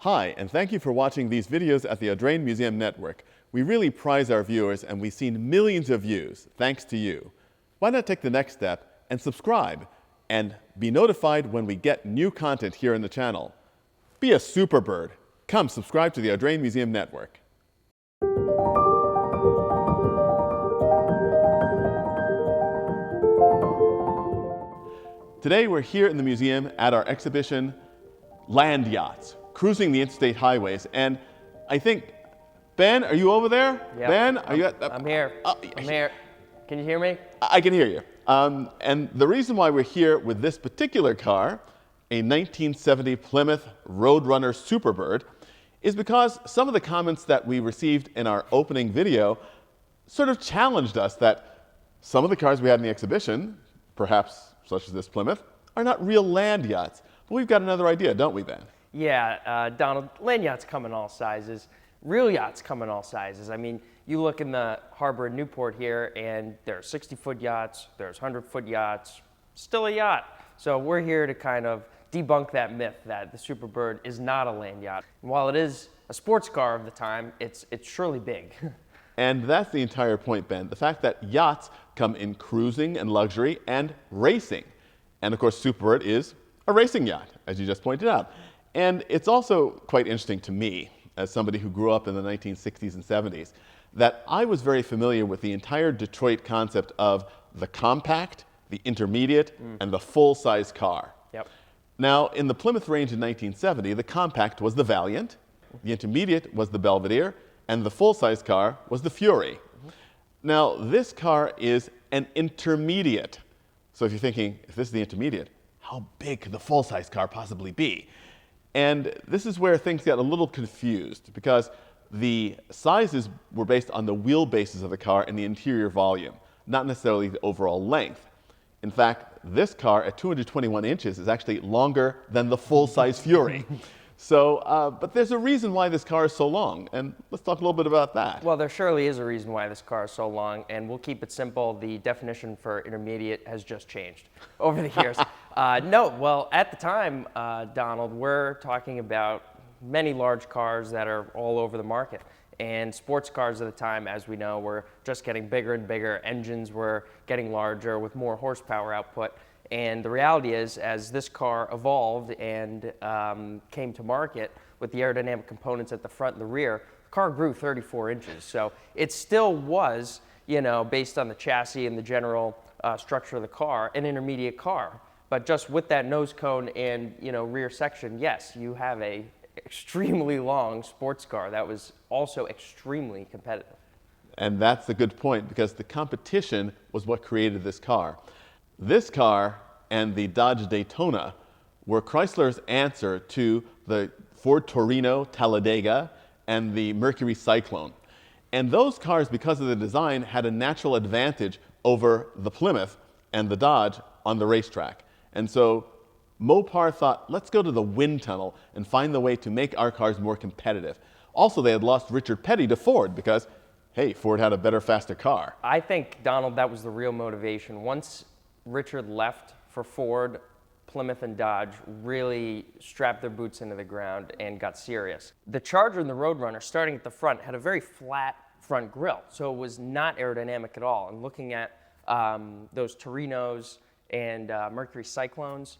Hi, and thank you for watching these videos at the Audrain Museum Network. We really prize our viewers, and we've seen millions of views thanks to you. Why not take the next step and subscribe and be notified when we get new content here in the channel? Be a superbird. Come subscribe to the Audrain Museum Network. Today we're here in the museum at our exhibition, Land Yachts, Cruising the Interstate Highways. And I think, Ben, are you over there? Yep. Ben, are you at, I'm here. I'm here. Can you hear me? I can hear you. And the reason why we're here with this particular car, a 1970 Plymouth Roadrunner Superbird, is because some of the comments that we received in our opening video sort of challenged us that some of the cars we had in the exhibition, perhaps such as this Plymouth, are not real land yachts. But we've got another idea, don't we, Ben? Yeah, Donald, land yachts come in all sizes. Real yachts come in all sizes. I mean, you look in the harbor in Newport here, and there are 60-foot yachts, there's 100-foot yachts, still a yacht. So we're here to kind of debunk that myth that the Superbird is not a land yacht. And while it is a sports car of the time, it's surely big. And that's the entire point, Ben. The fact that yachts come in cruising and luxury and racing. And of course, Superbird is a racing yacht, as you just pointed out. And it's also quite interesting to me, as somebody who grew up in the 1960s and 70s, that I was very familiar with the entire Detroit concept of the compact, the intermediate, and the full-size car. Yep. Now, in the Plymouth range in 1970, the compact was the Valiant, the intermediate was the Belvedere, and the full-size car was the Fury. Now, this car is an intermediate. So if you're thinking, if this is the intermediate, how big could the full-size car possibly be? And this is where things get a little confused, because the sizes were based on the wheelbases of the car and the interior volume, not necessarily the overall length. In fact, this car at 221 inches is actually longer than the full-size Fury. So, but there's a reason why this car is so long, and let's talk a little bit about that. Well, there surely is a reason why this car is so long, and we'll keep it simple. The definition for intermediate has just changed over the years. No, well, at the time, Donald, we're talking about many large cars that are all over the market. And sports cars at the time, as we know, were just getting bigger and bigger. Engines were getting larger with more horsepower output. And the reality is, as this car evolved and came to market with the aerodynamic components at the front and the rear, the car grew 34 inches. So it still was, you know, based on the chassis and the general structure of the car, an intermediate car. But just with that nose cone and, you know, rear section, yes, you have a extremely long sports car that was also extremely competitive. And that's a good point, because the competition was what created this car. This car and the Dodge Daytona were Chrysler's answer to the Ford Torino Talladega and the Mercury Cyclone. And those cars, because of the design, had a natural advantage over the Plymouth and the Dodge on the racetrack. And so Mopar thought, let's go to the wind tunnel and find the way to make our cars more competitive. Also, they had lost Richard Petty to Ford because, hey, Ford had a better, faster car. I think, Donald, that was the real motivation. Once Richard left for Ford, Plymouth and Dodge really strapped their boots into the ground and got serious. The Charger and the Roadrunner, starting at the front, had a very flat front grille, so it was not aerodynamic at all. And looking at those Torinos and Mercury Cyclones,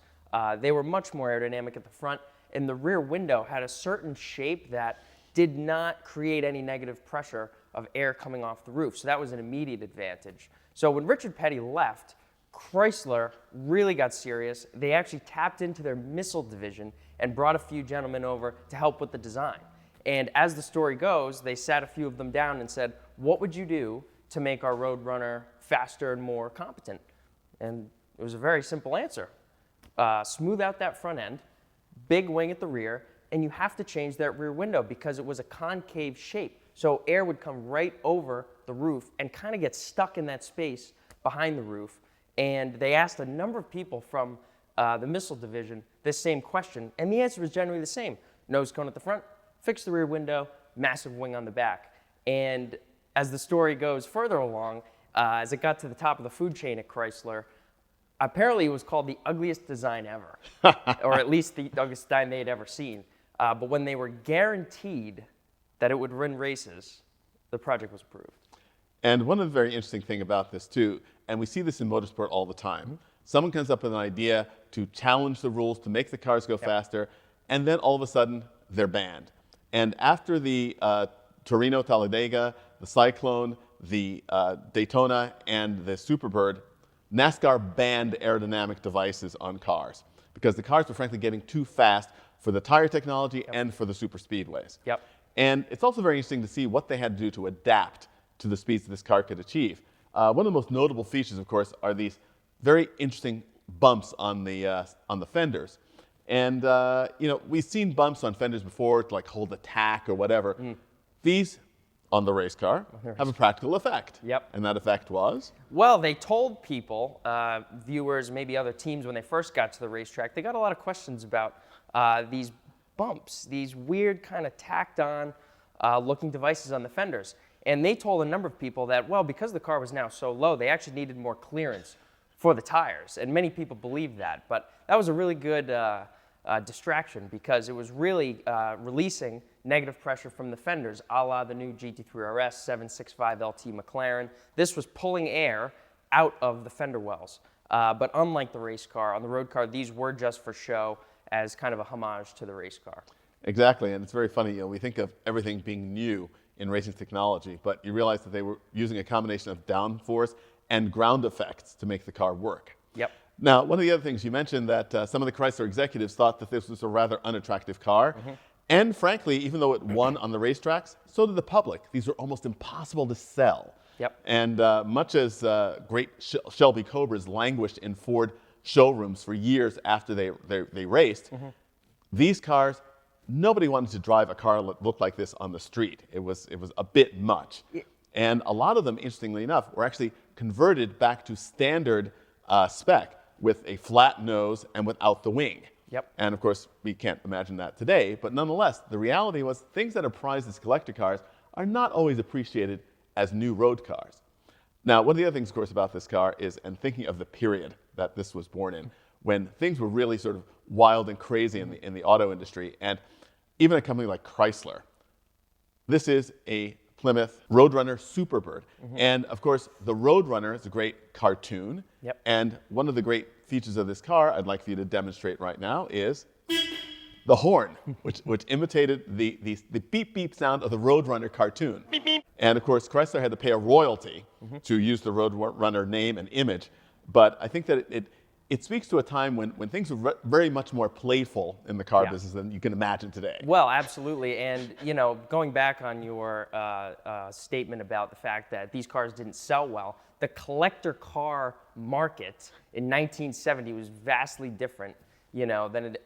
they were much more aerodynamic at the front, and the rear window had a certain shape that did not create any negative pressure of air coming off the roof. So that was an immediate advantage. So when Richard Petty left, Chrysler really got serious. They actually tapped into their missile division and brought a few gentlemen over to help with the design. And as the story goes, they sat a few of them down and said, what would you do to make our Roadrunner faster and more competent? And it was a very simple answer. Smooth out that front end, big wing at the rear, and you have to change that rear window because it was a concave shape. So air would come right over the roof and kind of get stuck in that space behind the roof. And they asked a number of people from the missile division this same question, and the answer was generally the same. Nose cone at the front, fix the rear window, massive wing on the back. And as the story goes further along, as it got to the top of the food chain at Chrysler, apparently it was called the ugliest design ever, or at least the ugliest design they had ever seen. But when they were guaranteed that it would win races, the project was approved. And one of the very interesting thing about this too, and we see this in motorsport all the time, someone comes up with an idea to challenge the rules, to make the cars go faster, and then all of a sudden they're banned. And after the Torino Talladega, the Cyclone, the Daytona, and the Superbird, NASCAR banned aerodynamic devices on cars because the cars were frankly getting too fast for the tire technology and for the super speedways. And it's also very interesting to see what they had to do to adapt to the speeds that this car could achieve. One of the most notable features, of course, are these very interesting bumps on the fenders. And you know, we've seen bumps on fenders before to like hold the tack or whatever. These on the race car have a practical effect. And that effect was? Well, they told people, viewers, maybe other teams, when they first got to the racetrack, they got a lot of questions about these bumps, these weird kind of tacked on looking devices on the fenders. And they told a number of people that, well, because the car was now so low, they actually needed more clearance for the tires. And many people believed that. But that was a really good distraction because it was really releasing negative pressure from the fenders, a la the new GT3 RS 765 LT McLaren. This was pulling air out of the fender wells. But unlike the race car, on the road car, these were just for show as kind of a homage to the race car. Exactly, and it's very funny, you know, we think of everything being new in racing technology, but you realize that they were using a combination of downforce and ground effects to make the car work. Now, one of the other things you mentioned that some of the Chrysler executives thought that this was a rather unattractive car. And frankly, even though it won on the racetracks, so did the public. These were almost impossible to sell. And much as great Shelby Cobras languished in Ford showrooms for years after they raced, these cars, nobody wanted to drive a car that looked like this on the street. It was a bit much. And a lot of them, interestingly enough, were actually converted back to standard spec with a flat nose and without the wing. And of course, we can't imagine that today, but nonetheless, the reality was things that are prized as collector cars are not always appreciated as new road cars. Now, one of the other things, of course, about this car is, and thinking of the period that this was born in, when things were really sort of wild and crazy in the auto industry, and even a company like Chrysler. This is a Plymouth Roadrunner Superbird. And of course, the Roadrunner is a great cartoon. And one of the great features of this car I'd like for you to demonstrate right now is the horn, which imitated the beep beep sound of the Roadrunner cartoon. And of course, Chrysler had to pay a royalty to use the Roadrunner name and image. But I think that it speaks to a time when things were very much more playful in the car business than you can imagine today. Well, absolutely. And, you know, going back on your statement about the fact that these cars didn't sell well, the collector car market in 1970 was vastly different, you know, than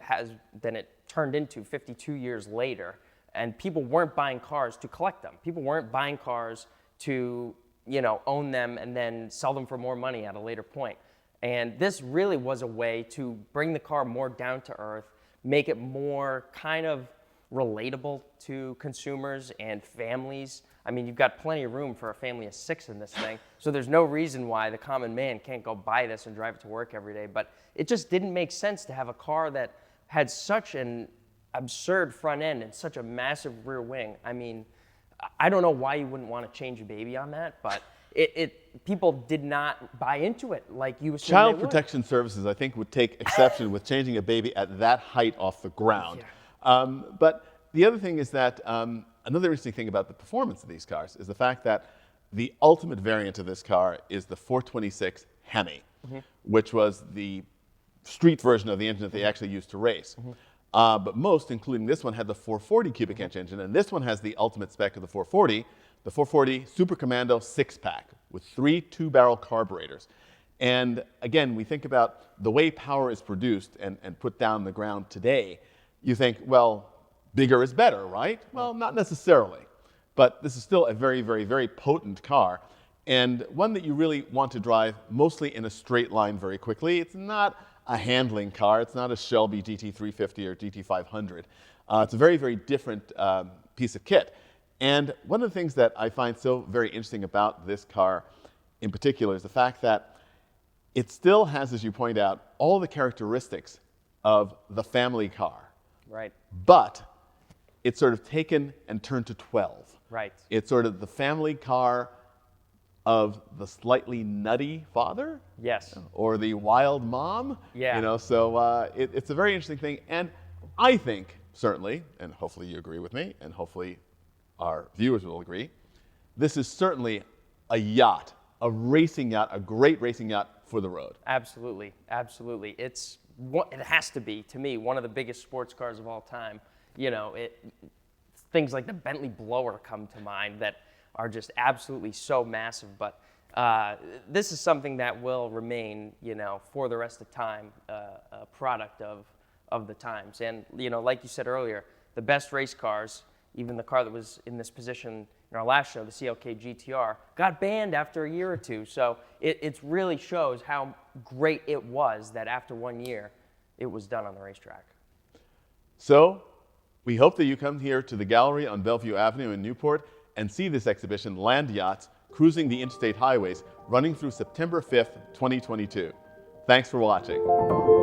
it turned into 52 years later. And people weren't buying cars to collect them. People weren't buying cars to, you know, own them and then sell them for more money at a later point. And this really was a way to bring the car more down to earth, make it more kind of relatable to consumers and families. I mean, you've got plenty of room for a family of 6 in this thing, so there's no reason why the common man can't go buy this and drive it to work every day. But it just didn't make sense to have a car that had such an absurd front end and such a massive rear wing. I mean, I don't know why you wouldn't want to change a baby on that, but people did not buy into it like you assumed Child they would. Protection Services, I think, would take exception with changing a baby at that height off the ground. But the other thing is that another interesting thing about the performance of these cars is the fact that the ultimate variant of this car is the 426 Hemi, which was the street version of the engine that they actually used to race. But most, including this one, had the 440 cubic inch engine, and this one has the ultimate spec of the 440 Super Commando 6-pack with 3 2-barrel carburetors. And again, we think about the way power is produced and put down the ground today. You think, well, bigger is better, right? Well, not necessarily. But this is still a very, very, very potent car, and one that you really want to drive mostly in a straight line very quickly. It's not a handling car. It's not a Shelby GT350 or GT500. It's a very, very different piece of kit. And one of the things that I find so very interesting about this car in particular is the fact that it still has, as you point out, all the characteristics of the family car. Right. But it's sort of taken and turned to 12. Right. It's sort of the family car of the slightly nutty father. Yes. Or the wild mom. Yeah. You know, so it's a very interesting thing. And I think, certainly, and hopefully you agree with me, and hopefully our viewers will agree, this is certainly a yacht, a racing yacht, a great racing yacht for the road. Absolutely, absolutely. It has to be, to me, one of the biggest sports cars of all time. You know, things like the Bentley Blower come to mind that are just absolutely so massive. But this is something that will remain, you know, for the rest of time, a product of the times. And, you know, like you said earlier, the best race cars, even the car that was in this position in our last show, the CLK GTR, got banned after a year or two. So it really shows how great it was that after 1 year, it was done on the racetrack. So we hope that you come here to the gallery on Bellevue Avenue in Newport and see this exhibition, Land Yachts, Cruising the Interstate Highways, running through September 5th, 2022. Thanks for watching.